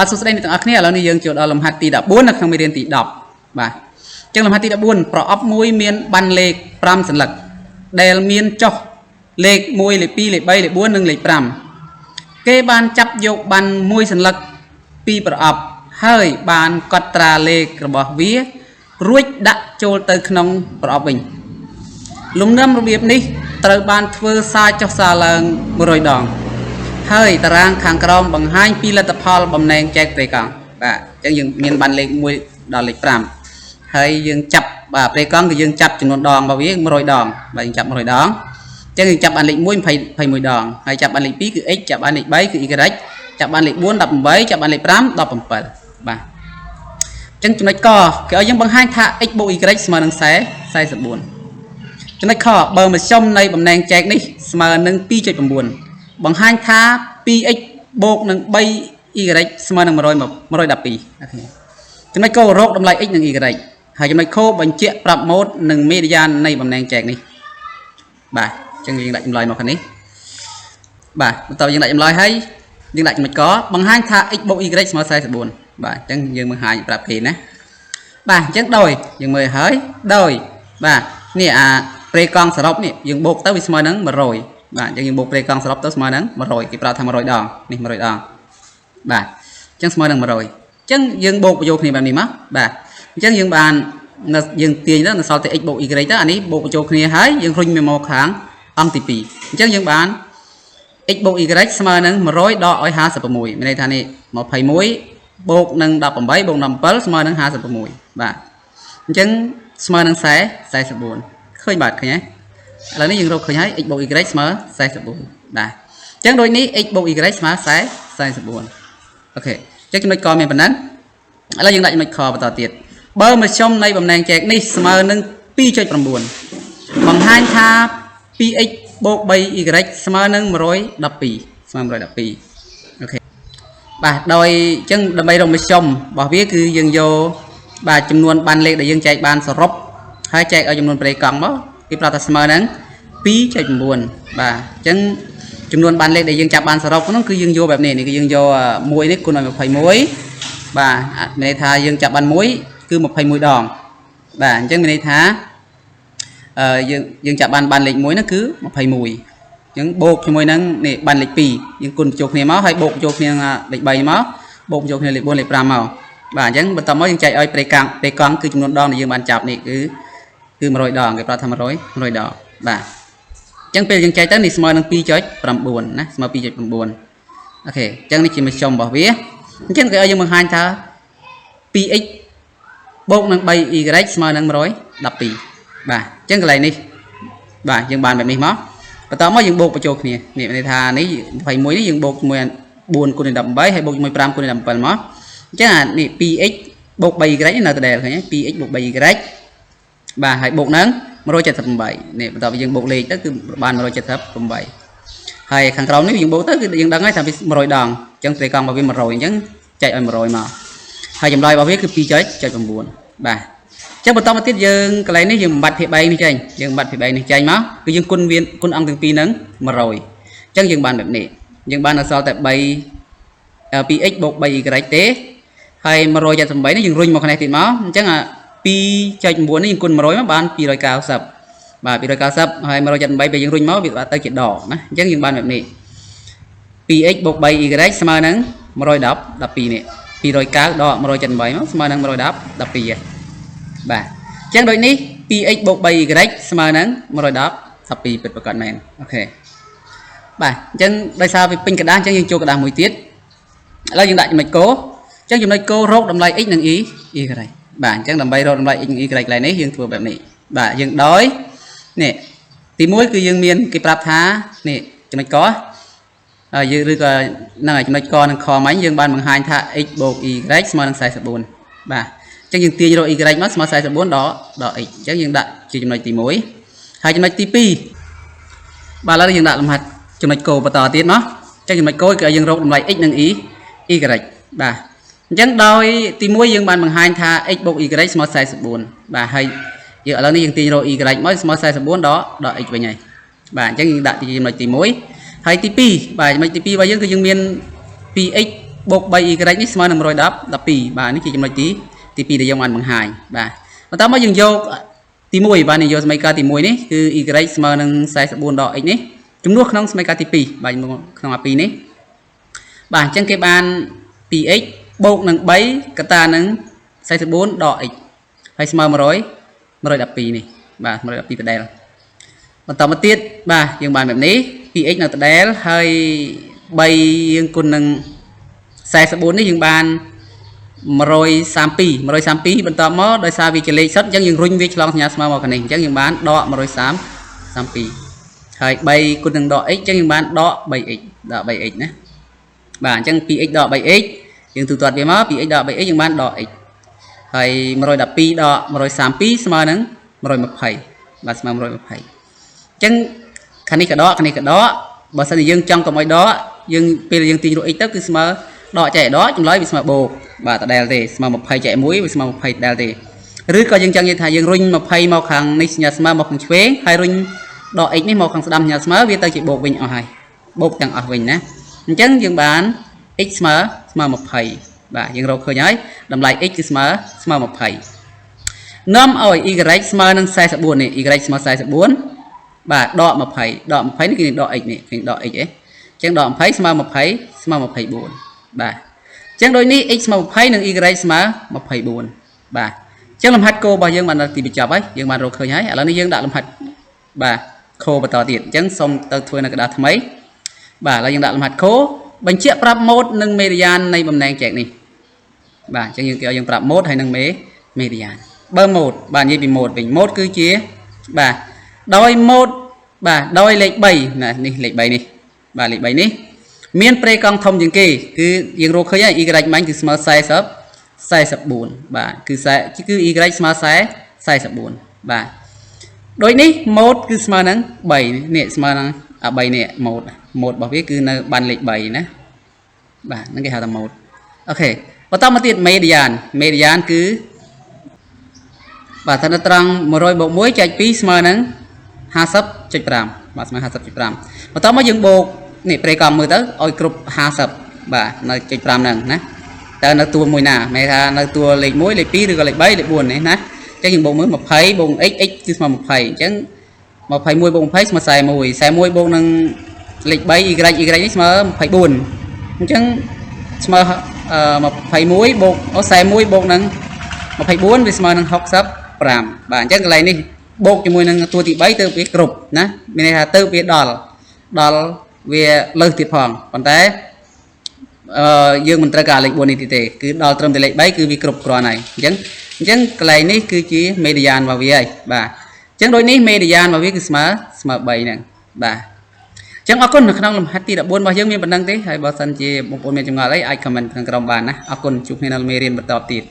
បាទសួស្តីអ្នកទាំងអស់គ្នាឥឡូវនេះយើងចូលដល់លំហាត់ទី14នៅក្នុងមេរៀនទី10បាទអញ្ចឹងលំហាត់ទី14ប្រអប់មួយមានបានលេខ5សន្លឹកដែលមានចុះលេខ1លេខ2លេខ3លេខ4និងលេខ5គេបានចាប់យកបានមួយសន្លឹកពីប្រអប់ហើយបានកត់ត្រាលេខរបស់វារួចដាក់ចូលទៅក្នុងប្រអប់វិញលំនាំរបៀបនេះត្រូវបានធ្វើសារចុះសារឡើង100ដងហើយតារាងខាងក្រោមបង្ហាញពីលទ្ធផលបំណែងចែកប្រេកង់បាទអញ្ចឹងយើងមានបានលេខ1ដល់លេខ5ហើយយើងចាប់បាទប្រេកង់គឺយើងចាប់ចំនួនដងរបស់វា100ដងបាទយើងចាប់100ដងអញ្ចឹងយើងចាប់បានលេខ1 21ដងហើយចាប់បានលេខ2គឺ x ចាប់បានលេខ3គឺ y ចាប់បានលេខ4 18ចាប់បានលេខ5 17បាទអញ្ចឹងចំណុចកគេឲ្យយើងបង្ហាញថា x បូក y ស្មើនឹង44ចំណុចខបើមធ្យមនៃបំណែងចែកនេះស្មើនឹង 2.9 បង្ហាញថា 2x បូកនឹង 3y ស្មើនឹង112អូខេចំណុចករកតម្លៃ x និង y ហើយចំណុចខបញ្ជាក់ប្រាប់ម៉ូដនិងមេឌីយ៉ានៃបំណែងចែកនេះបាទអញ្ចឹងយើងដាក់ចម្លើយមកខាងនេះបាទបន្ទាប់យើងដាក់ចម្លើយហើយយើងដាក់ចំណុចកបង្ហាញថា x បូក y ស្មើ44បាទអញ្ចឹងយើងបង្ហាញប្រាប់គេណាបាទអញ្ចឹងដោយយើងមើលហើយដោយបាទនេះអាប្រេកង់សរុបនេះយើងបូកទៅវាស្មើនឹង100បាទអញ្ចឹងយើងបូកប្រេកង់សរុបទៅស្មើនឹង100គេប្រាប់ថា100ដងនេះ100ដងបាទអញ្ចឹងស្មើនឹង100អញ្ចឹងយើងបូកបញ្ចូលគ្នាបែបនេះមកបាទអញ្ចឹងយើងបានយើងទាញទៅនៅសល់តែ x បូក y ទៅអានេះបូកបញ្ចូលគ្នាហើយយើងរុញមកខាងអង្គទី2អញ្ចឹងយើងបាន x បូក y ស្មើនឹង100ដកឲ្យ56មានន័យថានេះ21បូកនឹង18បូក17ស្មើនឹង56បាទអញ្ចឹងស្មើនឹង44ឃើញបាទឃើញហើយឥឡូវនេះយើងរកឃើញហើយ x បូក y ស្មើ44បាទអញ្ចឹងដូចនេះ x បូក y ស្មើ44អូខេអញ្ចឹងចំណុចកមានប៉ុណ្ណឹងឥឡូវយើងដាក់ចំណុចខបន្តទៀតបើមធ្យមនៃបំណែងចែកនេះស្មើនឹង 2.9 បង្ហាញថា 2x បូក 3y ស្មើនឹង112ស្មើ112អូខេបាទដោយអញ្ចឹងដើម្បីរកមធ្យមរបស់វាគឺយើងយកបាទចំនួនបានលេខដែលយើងចែកបានសរុបហើយចែកឲ្យចំនួនប្រេកង់មកគេប្រាប់ថាស្មើនឹង 2.9 បាទអញ្ចឹងចំនួនបានលេខដែលយើងចាប់បានសរុបហ្នឹងគឺយើងយកបែបនេះគឺយើងយក1នេះគុណឲ្យ21បាទមានន័យថាយើងចាប់បាន1គឺ21ដងបាទអញ្ចឹងមានន័យថាយើងចាប់បានលេខ1ហ្នឹងគឺ21អញ្ចឹងបូកជាមួយនឹងនេះបានលេខ2យើងគុណបញ្ចូលគ្នាមកហើយបូកបញ្ចូលគ្នាលេខ3មកបូកបញ្ចូលគ្នាលេខ4លេខ5មកបាទអញ្ចឹងបន្តមកយើងចែកឲ្យប្រេកង់គឺចំនួនដងដែលយើងបានចាប់នេះគឺ100ដងគេប្រាប់ថា100ដងបាទអញ្ចឹងពេលយើងចែកទៅនេះស្មើនឹង 2.9 ណាស្មើ 2.9 អូខេអញ្ចឹងនេះជាមធ្យមរបស់វាអញ្ចឹងគេឲ្យយើងបង្ហាញថា 2x បូកនឹង 3y ស្មើនឹង112បាទអញ្ចឹងកន្លែងនេះបាទយើងបានបែបនេះមកបន្តមកយើងបូកបញ្ចូលគ្នានេះមានន័យថានេះ21នេះយើងបូកជាមួយ4គុណនឹង18ហើយបូកជាមួយ5គុណនឹង17មកអញ្ចឹងអានេះ 2x បូក 3y នៅដដែលឃើញទេ 2x បូក 3y បាទហើយបូកនឹង178នេះបន្ទាប់ពីយើងបូកលេខទៅគឺបាន178ហើយខាងក្រោមនេះយើងបូកទៅគឺយើងដឹងហើយថាវា100ដងអញ្ចឹងប្រេកង់របស់វា100អញ្ចឹងចែកឲ្យ100មកហើយចម្លើយរបស់វាគឺ 2.9 បាទអញ្ចឹងបន្តមកទៀតយើងកន្លែងនេះយើងបំបត្តិភាគ3នេះចេញយើងបំបត្តិភាគ3នេះចេញមកគឺយើងគុណអង្គទាំងពីរនឹង100អញ្ចឹងយើងបានបែបនេះយើងបានអសល់តែ2x បូក 3y ទេហើយ178នេះយើងរុញមកខាងនេះទៀតមកអញ្ចឹង2.9 នេះយើងគុណ100មកបាន290បាទ290ហើយ178ពេលយើងរុញមកវាទៅជាដកណាអញ្ចឹងយើងបានបែបនេះ 2x បូក 3y ស្មើនឹង110 12នេះ290ដក178មកស្មើនឹង110 12បាទអញ្ចឹងដូចនេះ 2x បូក 3y ស្មើនឹង110 12ពិតប្រាកដមែនអូខេបាទអញ្ចឹងដោយសារវាពេញกระดาษអញ្ចឹងយើងចូលกระดาษមួយទៀតឥឡូវយើងដាក់ចំណុចកអញ្ចឹងចំណុចករកតម្លៃ x និង y បាទអញ្ចឹងដើម្បីរកតម្លៃ x និង y កន្លែងនេះយើងធ្វើបែបនេះបាទយើងដោយនេះទី1គឺយើងមានគេប្រាប់ថានេះចំណុចកយើងឬក៏ហ្នឹងហើយចំណុចកនិងខមិញយើងបានបង្ហាញថា x បូក y ស្មើនឹង44បាទអញ្ចឹងយើងទាញរក y មកស្មើ44ដល់ x អញ្ចឹងយើងដាក់ជាចំណុចទី1ហើយចំណុចទី2បាទឥឡូវយើងដាក់លំហាត់ចំណុចកបន្តទៀតមកអញ្ចឹងចំណុចកគឺយើងរកតម្លៃ x និង y បាទអញ្ចឹងដោយទី1យើងបានបង្ហាញថា x បូក y ស្មើ44បាទហើយយើងឥឡូវនេះយើងទាញរក y មកស្មើ44ដល់ x វិញហើយបាទអញ្ចឹងយើងដាក់ទីចំណុចទី1ហើយទី2បាទចំណុចទី2របស់យើងគឺយើងមាន 2x บกใบ y នេះស្មើនឹង110 បាទនេះជាចំណុចទី2ដែលយើងបានបង្ហាញបាទបន្តមកយើងយកទី1បាទនេះយកសមីការទី1នេះគឺ y ស្មើនឹង44ដក x នេះចំនួនក្នុងសមីការទី2បាទក្នុងអា2នេះបាទអញ្ចឹងគេបាន 2x បូកនឹង3កតានឹង44ដក x ហើយស្មើ112នេះបាទ112ដដែលបន្តមកទៀតបាទយើងបានបែបនេះ 2x នៅដដែលហើយ3យើងគុណនឹង44នេះយើងបាន132បន្តមកដោយសារវាជាលេខសុទ្ធអញ្ចឹងយើងរុញវាឆ្លងសញ្ញាស្មើមកខាងនេះអញ្ចឹងយើងបានដក132ហើយ3គុណនឹងដក x អញ្ចឹងយើងបានដក 3x ដក 3x ណាបាទអញ្ចឹង 2x ដក 3x យើងទូទាត់វាមក 2x ដក 3x យើងបានដក x ហើយ112ដក132ស្មើនឹង120បាទស្មើ120អញ្ចឹងខាងនេះក៏ដកខាងនេះក៏ដកបើសិនជាយើងចង់កុំឲ្យដកយើងពេលយើងទាញរក x ទៅគឺស្មើដកចែកដកចម្លើយវាស្មើបូកបាទដដែលទេស្មើ20ចែក1វាស្មើ20ដដែលទេឬក៏យើងចង់និយាយថាយើងរុញ20មកខាងនេះសញ្ញាស្មើមកខាងឆ្វេងហើយរុញដក x នេះមកខាងស្ដាំសញ្ញាស្មើវាទៅជាបូកវិញអស់ហើយបូកទាំងអស់វិញណាអញ្ចឹងយើងបាន x ស្មើ20បាទយើងរកឃើញហើយតម្លៃ x គឺស្មើ20នាំឲ្យ y ស្មើនឹង44នេះ y ស្មើ44បាទដក20ដក20នេះគឺដក x នេះគឺដក x អញ្ចឹងដក20ស្មើ20ស្មើ24បាទអញ្ចឹងដូចនេះ x ស្មើ20និង y ស្មើ24បាទអញ្ចឹងលំហាត់គោលរបស់យើងបានដល់ទីបញ្ចប់ហើយយើងបានរកឃើញហើយឥឡូវនេះយើងដាក់លំហាត់បាទខូបន្តទៀតអញ្ចឹងសូមទៅធ្វើនៅក្តារថ្មីបាទឥឡូវយើងដាក់លំហាត់ខូបញ្ជាក់ប្រាប់ម៉ូដនិងមេរៀយាននៃបំណែងចែកនេះបាទអញ្ចឹងយើងគេឲ្យយើងប្រាប់ម៉ូដហើយនិងមេរៀយានបើម៉ូដបាទនិយាយពីម៉ូដវិញម៉ូដគឺជាបាទដោយម៉ូដបាទដោយលេខ3ណានេះលេខ3នេះបាទលេខ3នេះមានប្រេកង់ធំជាងគេគឺយើងរកឃើញហើយ y មាញ់គឺស្មើ44បាទគឺy ស្មើ44បាទដូចនេះម៉ូដគឺស្មើនឹង3នេះស្មើនឹង3នេះម៉ូដរបស់វាគឺនៅបានលេខ3ណាបាទហ្នឹងគេហៅថាម៉ូដអូខេបន្តមកទៀតមេឌីយ៉ានគឺបាទថានៅត្រង់100 + 1 ចែក 2ស្មើនឹង50.5បាទស្មើ 50.5 បន្តមកយើងបូកនេះប្រេកង់មើលទៅឲ្យគ្រប់50បាទនៅ.5ហ្នឹងណាតើនៅតួមួយណាមិនថានៅតួលេខ1លេខ2ឬក៏លេខ3លេខ4នេះណាអញ្ចឹងយើងបូកមើល20បូក x គឺស្មើ20អញ្ចឹង21បូក20ស្មើ41បូកនឹងលេខ3 y នេះស្មើ24អញ្ចឹងស្មើ21បូក41បូកនឹង24វាស្មើនឹង65បាទអញ្ចឹងកន្លែងនេះបូកជាមួយនឹងតួទី3ទៅវាគ្រប់ណាមានន័យថាទៅវាដល់វាលើសទៀតផងប៉ុន្តែយើងមិនត្រូវការលេខ4នេះទេគឺដល់ត្រឹមតែលេខ3គឺវាគ្រប់គ្រាន់ហើយអញ្ចឹងកន្លែងនេះគឺជាមេឌីយ៉ានរបស់វាហើយបាទអញ្ចឹងដូចនេះមេឌីយ៉ានរបស់វាគឺស្មើ3ហ្នឹងបាទអញ្ចឹងអរគុណនៅក្នុងលំហាត់ទី14របស់យើងមានប៉ុណ្្នឹងទេហើយបើសិនជាបងប្អូនមានចម្ងល់អីអាច comment ខាងក្រោមបានណាអរគុណជួបគ្នានៅមេរៀនបន្តទៀត